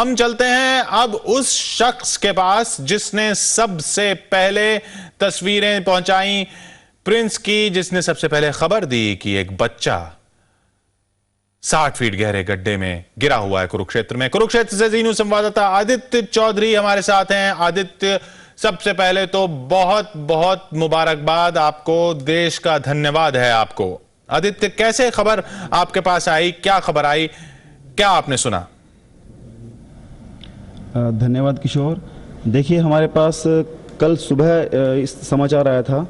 हम चलते हैं अब उस शख्स के पास जिसने सबसे पहले तस्वीरें पहुंचाई प्रिंस की, जिसने सबसे पहले खबर दी कि एक बच्चा 60 फीट गहरे गड्ढे में गिरा हुआ है कुरुक्षेत्र में। कुरुक्षेत्र से जी न्यूज संवाददाता आदित्य चौधरी हमारे साथ हैं। आदित्य, सबसे पहले तो बहुत बहुत मुबारकबाद आपको, देश का धन्यवाद है आपको। आदित्य, कैसे खबर आपके पास आई, क्या खबर आई, क्या आपने सुना? धन्यवाद किशोर। देखिए, हमारे पास कल सुबह इस समाचार आया था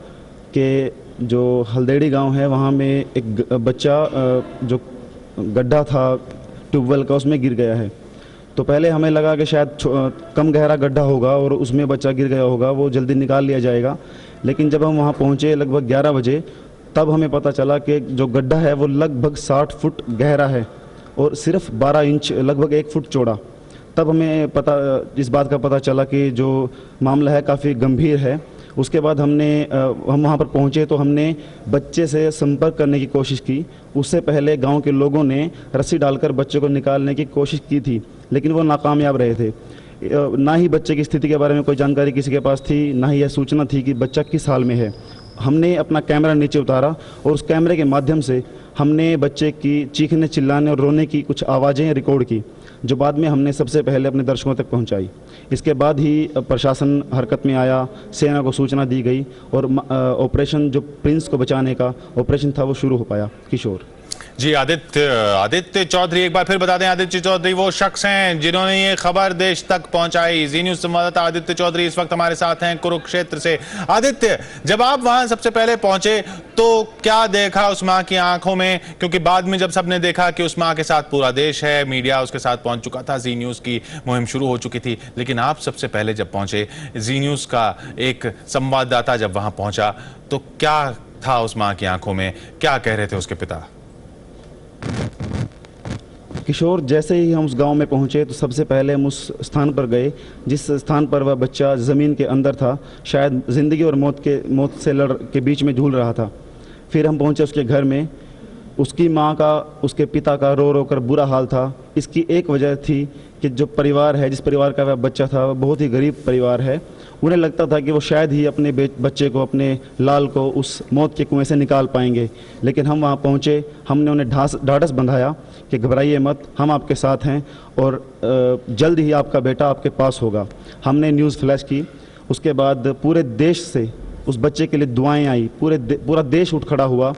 कि जो हल्देड़ी गांव है वहां में एक बच्चा जो गड्ढा था ट्यूबवेल का उसमें गिर गया है। तो पहले हमें लगा कि शायद कम गहरा गड्ढा होगा और उसमें बच्चा गिर गया होगा, वो जल्दी निकाल लिया जाएगा। लेकिन जब हम वहां पहुंचे लगभग 11 बजे, तब हमें पता चला कि जो गड्ढा है वो लगभग 60 फुट गहरा है और सिर्फ 12 इंच लगभग 1 फुट चौड़ा। तब हमें इस बात का पता चला कि जो मामला है काफ़ी गंभीर है। उसके बाद हम वहाँ पर पहुँचे तो हमने बच्चे से संपर्क करने की कोशिश की। उससे पहले गांव के लोगों ने रस्सी डालकर बच्चे को निकालने की कोशिश की थी, लेकिन वो नाकामयाब रहे थे। ना ही बच्चे की स्थिति के बारे में कोई जानकारी किसी के पास थी, ना ही यह सूचना थी कि बच्चा किस हाल में है। हमने अपना कैमरा नीचे उतारा और उस कैमरे के माध्यम से हमने बच्चे की चीखने, चिल्लाने और रोने की कुछ आवाज़ें रिकॉर्ड की, जो बाद में हमने सबसे पहले अपने दर्शकों तक पहुंचाई। इसके बाद ही प्रशासन हरकत में आया, सेना को सूचना दी गई और ऑपरेशन जो प्रिंस को बचाने का ऑपरेशन था वो शुरू हो पाया। किशोर जी, आदित्य चौधरी, एक बार फिर बता दें, आदित्य चौधरी वो शख्स हैं जिन्होंने ये खबर देश तक पहुंचाई। जी न्यूज संवाददाता आदित्य चौधरी इस वक्त हमारे साथ हैं कुरुक्षेत्र से। आदित्य, जब आप वहां सबसे पहले पहुंचे तो क्या देखा उस मां की आंखों में? क्योंकि बाद में जब सबने देखा कि उस मां के साथ पूरा देश है, मीडिया उसके साथ पहुंच चुका था, जी न्यूज की मुहिम शुरू हो चुकी थी, लेकिन आप सबसे पहले जब पहुंचे, जी न्यूज का एक संवाददाता जब वहां पहुंचा, तो क्या था उस मां की आंखों में, क्या कह रहे थे उसके पिता? किशोर, जैसे ही हम उस गांव में पहुंचे तो सबसे पहले हम उस स्थान पर गए जिस स्थान पर वह बच्चा ज़मीन के अंदर था, शायद ज़िंदगी और मौत से लड़ के बीच में झूल रहा था। फिर हम पहुंचे उसके घर में। उसकी मां का, उसके पिता का रो रो कर बुरा हाल था। इसकी एक वजह थी कि जो परिवार है, जिस परिवार का वह बच्चा था, वह बहुत ही गरीब परिवार है। उन्हें लगता था कि वो शायद ही अपने बच्चे को, अपने लाल को उस मौत के कुएं से निकाल पाएंगे। लेकिन हम वहाँ पहुँचे, हमने उन्हें ढाढ़स बंधाया कि घबराइए मत, हम आपके साथ हैं और जल्द ही आपका बेटा आपके पास होगा। हमने न्यूज़ फ्लैश की। उसके बाद पूरे देश से उस बच्चे के लिए दुआएं आई, पूरा देश उठ खड़ा हुआ,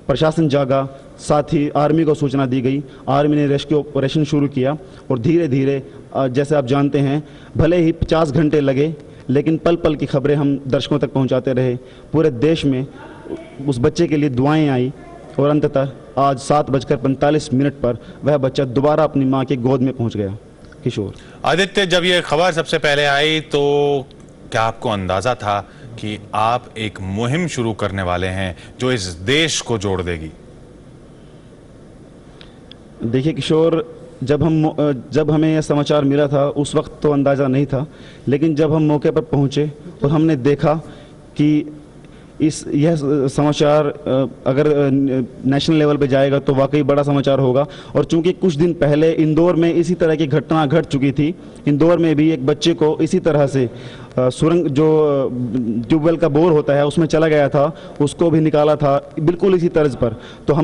प्रशासन जागा, साथ ही आर्मी को सूचना दी गई। आर्मी ने रेस्क्यू ऑपरेशन शुरू किया और धीरे धीरे, जैसे आप जानते हैं, भले ही 50 घंटे लगे, लेकिन पल पल की खबरें हम दर्शकों तक पहुंचाते रहे। पूरे देश में उस बच्चे के लिए दुआएं आई और अंततः आज 7:45 पर वह बच्चा दोबारा अपनी मां की गोद में पहुंच गया। किशोर आदित्य, जब ये खबर सबसे पहले आई तो क्या आपको अंदाजा था कि आप एक मुहिम शुरू करने वाले हैं जो इस देश को जोड़ देगी? देखिए किशोर, जब हमें यह समाचार मिला था उस वक्त तो अंदाज़ा नहीं था, लेकिन जब हम मौके पर पहुंचे और हमने देखा कि यह समाचार अगर नेशनल लेवल पे जाएगा तो वाकई बड़ा समाचार होगा। और चूंकि कुछ दिन पहले इंदौर में इसी तरह की घटना घट चुकी थी, इंदौर में भी एक बच्चे को इसी तरह से सुरंग, जो ट्यूबवेल का बोर होता है, उसमें चला गया था, उसको भी निकाला था बिल्कुल इसी तर्ज पर। तो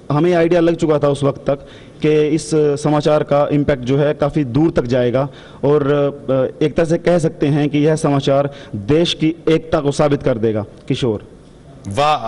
हमें आइडिया लग चुका था उस वक्त तक कि इस समाचार का इम्पैक्ट जो है काफ़ी दूर तक जाएगा और एक तरह से कह सकते हैं कि यह समाचार देश की एकता को साबित कर देगा। किशोर वाह।